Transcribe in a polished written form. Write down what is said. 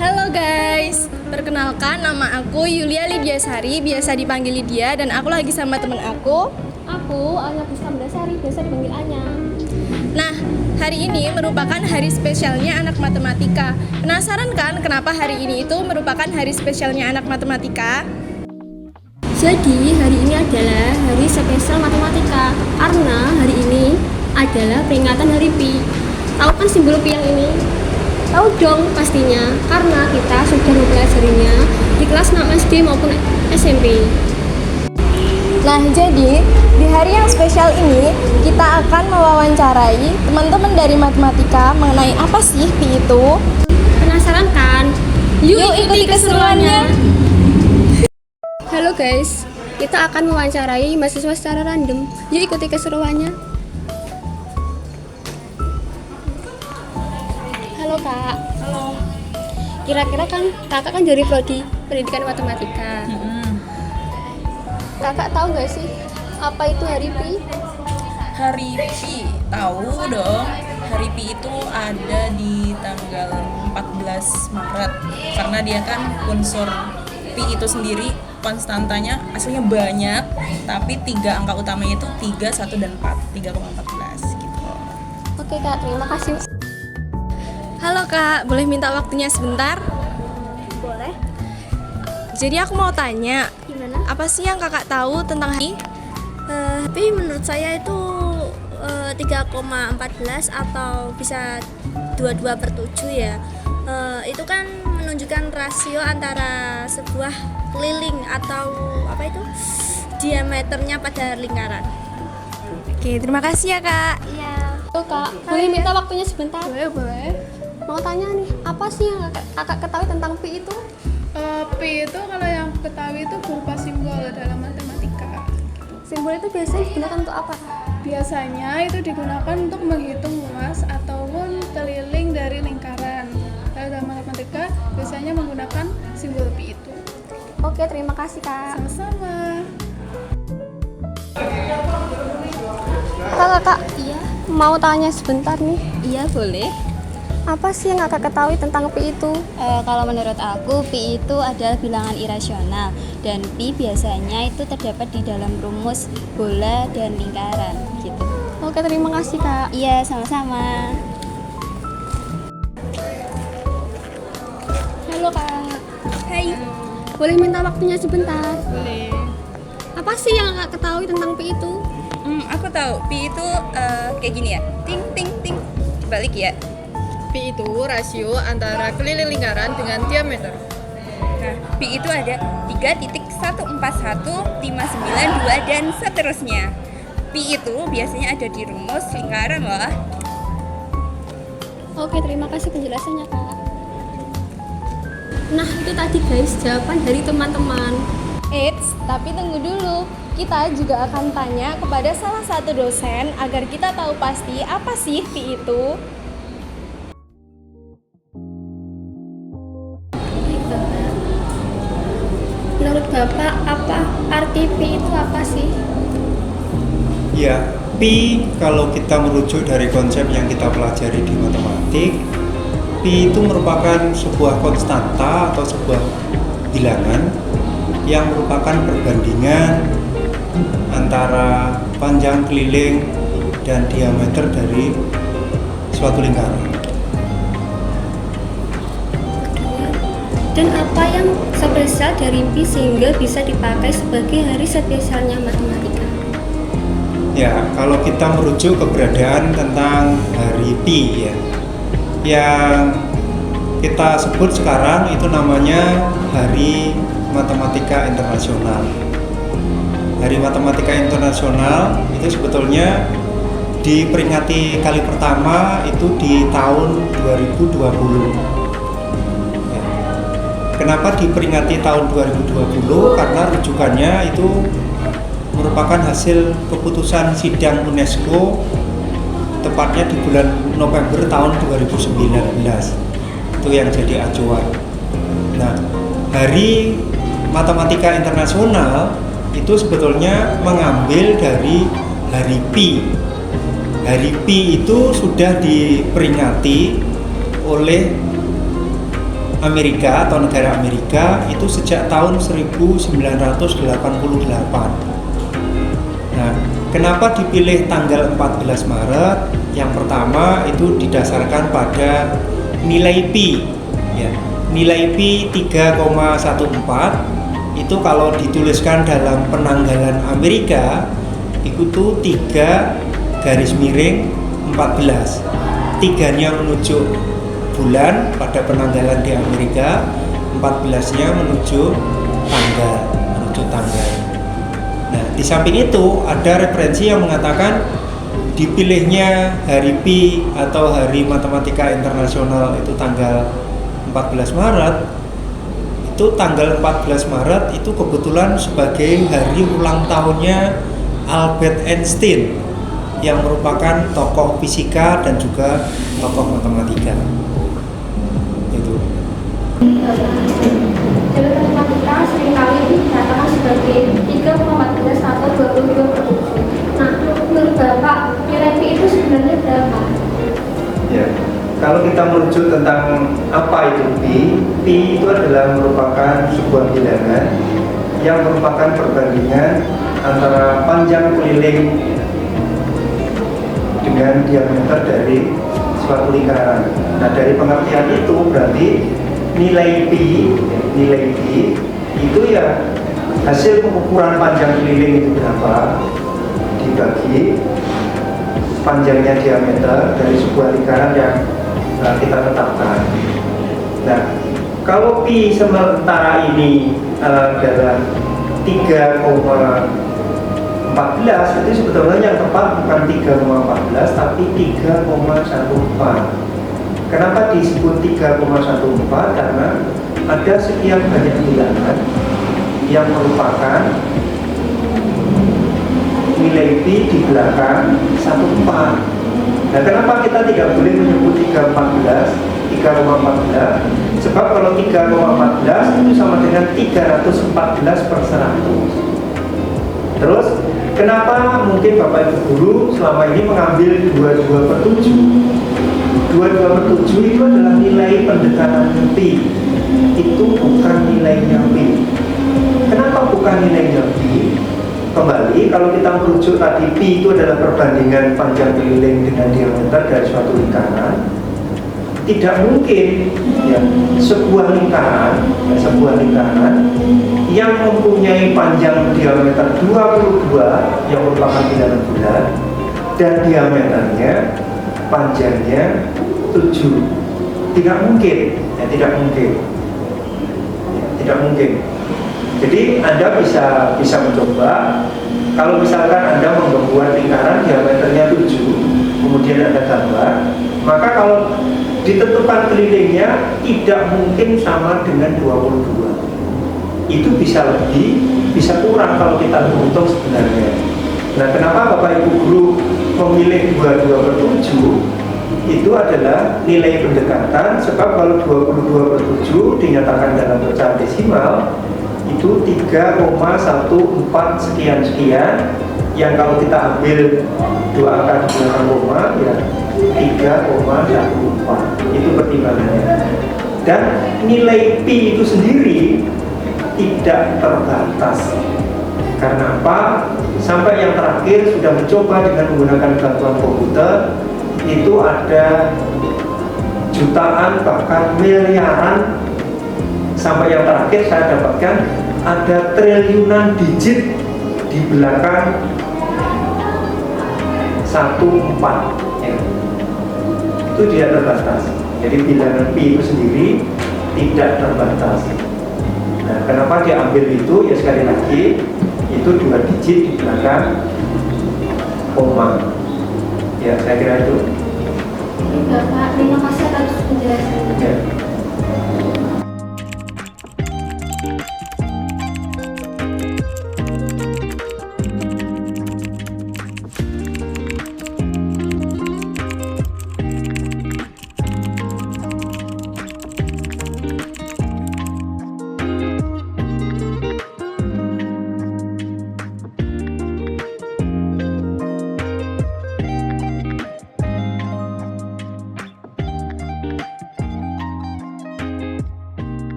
Halo guys, perkenalkan nama aku Yulia Lydia Sari, biasa dipanggil Lydia, dan aku lagi sama temen aku. Aku Anya Puspamda Sari, biasa dipanggil Anya. Nah, hari ini merupakan hari spesialnya anak matematika. Penasaran kan kenapa hari ini itu merupakan hari spesialnya anak matematika? Jadi hari ini adalah hari spesial matematika karena hari ini adalah peringatan hari Pi. Tahu kan simbol Pi yang ini? Tahu dong pastinya, karena kita sudah mempelajarinya di kelas 6 SD maupun SMP. Nah, jadi di hari yang spesial ini kita akan mewawancarai teman-teman dari matematika mengenai apa sih Pi itu. Penasaran kan? Yuk ikuti keseruannya. Halo guys, kita akan mewawancarai mahasiswa secara random. Yuk ikuti keseruannya. Halo Kak. Halo. Kira-kira kan kakak kan dari prodi pendidikan matematika. Kakak tahu nggak sih apa itu hari Pi? Hari Pi, tahu dong. Hari Pi itu ada di tanggal 14 Maret karena dia kan unsur Pi itu sendiri konstantanya aslinya banyak, tapi 3 angka utamanya itu 3, 1, dan 4, 3,14 gitu. Oke Kak, terima kasih. Halo Kak, boleh minta waktunya sebentar? Boleh. Jadi aku mau tanya, Gimana? apa sih yang kakak tahu tentang Pi? Tapi menurut saya itu 3,14 atau bisa 22/7 ya. Itu kan menunjukkan rasio antara sebuah keliling atau apa itu diameternya pada lingkaran. Oke, terima kasih ya Kak. Iya. Tuh Kak, boleh minta waktunya sebentar? Boleh. Mau tanya nih, apa sih yang kakak ketahui tentang Pi itu? Pi itu kalau yang aku ketahui itu berupa simbol dalam matematika. Simbol itu biasanya digunakan untuk apa? Biasanya itu digunakan untuk menghitung luas ataupun keliling dari lingkaran. Kalau dalam matematika biasanya menggunakan simbol Pi itu. Oke, terima kasih Kak. Sama-sama. Kakak, iya. Mau tanya sebentar nih. Iya, boleh. Apa sih yang kakak ketahui tentang Pi itu? Kalau menurut aku Pi itu adalah bilangan irasional dan Pi biasanya itu terdapat di dalam rumus bola dan lingkaran gitu. Oke, terima kasih Kak. Iya, sama-sama. Halo Kak. Hai. Boleh minta waktunya sebentar? Boleh. Apa sih yang kakak ketahui tentang Pi itu? Aku tahu Pi itu kayak gini ya, ting ting ting, balik ya. Pi itu rasio antara keliling lingkaran dengan diameter. Nah, Pi itu ada 3.141,592 dan seterusnya. Pi itu biasanya ada di rumus lingkaran loh. Oke, terima kasih penjelasannya Kak. Nah, itu tadi guys jawaban dari teman-teman. Eits, tapi tunggu dulu. Kita juga akan tanya kepada salah satu dosen agar kita tahu pasti apa sih Pi itu. Menurut Bapak, apa arti Pi itu apa sih? Ya, Pi kalau kita merujuk dari konsep yang kita pelajari di matematik, Pi itu merupakan sebuah konstanta atau sebuah bilangan yang merupakan perbandingan antara panjang keliling dan diameter dari suatu lingkaran. Dan apa yang spesial dari Pi sehingga bisa dipakai sebagai hari spesialnya matematika? Ya, kalau kita merujuk keberadaan tentang hari Pi ya, yang kita sebut sekarang itu namanya Hari Matematika Internasional. Hari Matematika Internasional itu sebetulnya diperingati kali pertama itu di tahun 2020. Ya. Kenapa diperingati tahun 2020? Karena rujukannya itu merupakan hasil keputusan sidang UNESCO tepatnya di bulan November tahun 2019. Itu yang jadi acuan. Nah, Hari Matematika Internasional itu sebetulnya mengambil dari Hari Pi. Hari Pi itu sudah diperingati oleh Amerika atau negara Amerika itu sejak tahun 1988. Nah, kenapa dipilih tanggal 14 Maret? Yang pertama itu didasarkan pada nilai pi, ya. Nilai pi 3,14 itu kalau dituliskan dalam penanggalan Amerika itu tuh 3 garis miring 14. Tiganya menunjuk bulan pada penanggalan di Amerika, 14-nya menuju tanggal. Nah, di samping itu ada referensi yang mengatakan dipilihnya hari Pi atau Hari Matematika Internasional itu tanggal 14 Maret. Itu tanggal 14 Maret itu kebetulan sebagai hari ulang tahunnya Albert Einstein yang merupakan tokoh fisika dan juga tokoh matematika. Itu. Jalur matematika seringkali dikatakan sebagai 3,14 atau 22/7. Nah, menurut Bapak, nilai pi itu sebenarnya berapa? Ya, kalau kita merujuk tentang apa itu pi, pi itu adalah merupakan sebuah bilangan yang merupakan perbandingan antara panjang keliling dengan diameter dari suatu lingkaran. Nah, dari pengertian itu berarti nilai pi itu ya hasil pengukuran panjang keliling itu berapa dibagi panjangnya diameter dari sebuah lingkaran yang kita tetapkan. Nah, kalau pi sementara ini adalah 3,14, itu sebetulnya yang tepat bukan 3,14 tapi 3,14. Kenapa disebut 3,14? Karena ada sekian banyak bilangan yang merupakan nilai pi di belakang 14. Nah, kenapa kita tidak boleh menyebut 3,14? Sebab kalau 3,14 itu sama dengan 314/100. Terus, kenapa mungkin Bapak Ibu Guru selama ini mengambil 22/7? 22/7 itu adalah nilai pendekatan pi. Itu bukan nilainya pi. Kenapa bukan nilainya pi? Kembali, kalau kita merujuk tadi pi itu adalah perbandingan panjang keliling dengan diameter dari suatu lingkaran. Tidak mungkin ya, sebuah lingkaran yang mempunyai panjang diameter 22 yang merupakan bilangan bulan dan diameternya panjangnya 7. Tidak mungkin. Jadi Anda bisa mencoba. Kalau misalkan Anda membuat lingkaran diameternya 7, kemudian Anda gambar, maka kalau ditentukan kelilingnya tidak mungkin sama dengan 22. Itu bisa lebih, bisa kurang kalau kita hitung sebenarnya. Nah, kenapa Bapak Ibu Guru memilih 22/7? Itu adalah nilai pendekatan, sebab kalau 22/7 dinyatakan dalam pecahan desimal itu 3,14 sekian, yang kalau kita ambil dua angka di belakang koma ya 3,14. Itu pertimbangannya. Dan nilai pi itu sendiri tidak terbatas. Karena apa? Sampai yang terakhir sudah mencoba dengan menggunakan bantuan komputer, itu ada jutaan bahkan miliaran. Sampai yang terakhir saya dapatkan ada triliunan digit di belakang 14 ya. Itu tidak terbatas. Jadi bilangan pi itu sendiri tidak terbatas. Nah, kenapa diambil itu? Ya sekali lagi itu 2 digit di belakang koma. Ya, saya kira itu. Bapak, terima kasih atas penjelasannya. Ya.